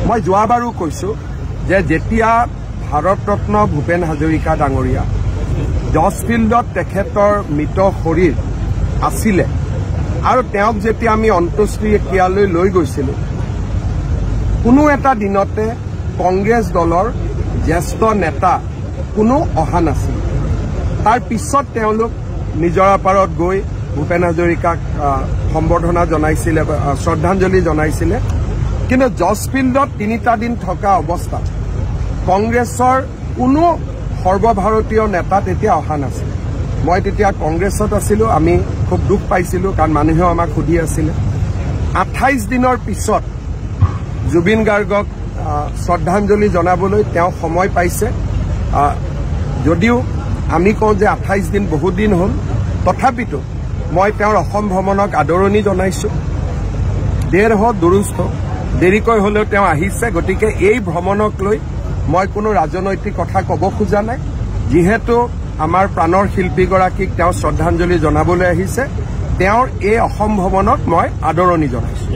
মই যোৱাবাৰো কৈছো যে যেতিয়া ভাৰতৰত্ন ভূপেন হাজৰিকা ডাঙৰীয়া জজফিল্ডত তেখেতৰ মৃত শৰীৰ আছিলে আৰু তেওঁক যেতিয়া আমি অন্ত্যেষ্টিক্ৰিয়ালৈ লৈ গৈছিলো কোনো এটা দিনতে কংগ্ৰেছ দলৰ জ্যেষ্ঠ নেতা কোনো অহা নাছিল। তাৰ পিছত তেওঁলোক নিজৰাপাৰত গৈ ভূপেন হাজৰিকাক সম্বৰ্ধনা জনাইছিলে, শ্ৰদ্ধাঞ্জলি জনাইছিলে। কিন্তু জজফিল্ডত 3টা দিন থকা অৱস্থাত কংগ্ৰেছৰ কোনো সৰ্বভাৰতীয় নেতা তেতিয়া অহা নাছিল। মই তেতিয়া কংগ্ৰেছত আছিলো, আমি খুব দুখ পাইছিলো কাৰণ মানুহেও আমাক সুধি আছিলে। 28 দিনৰ পিছত জুবিন গাৰ্গক শ্ৰদ্ধাঞ্জলি জনাবলৈ তেওঁ সময় পাইছে। যদিও আমি কওঁ যে 28 দিন বহুত দিন হ'ল, তথাপিতো মই তেওঁৰ অসম ভ্ৰমণক আদৰণি জনাইছো। দেৰ হওক দুৰুস্ত দেৰিকৈ হলেও তেওঁ আহিছে। গতিকে এই ভ্ৰমণক লৈ মই কোনো ৰাজনৈতিক কথা ক'ব খোজা নাই। যিহেতু আমাৰ প্ৰাণৰ শিল্পীগৰাকীক তেওঁ শ্ৰদ্ধাঞ্জলি জনাবলৈ আহিছে, তেওঁৰ এই অসম ভ্ৰমণক মই আদৰণি জনাইছো।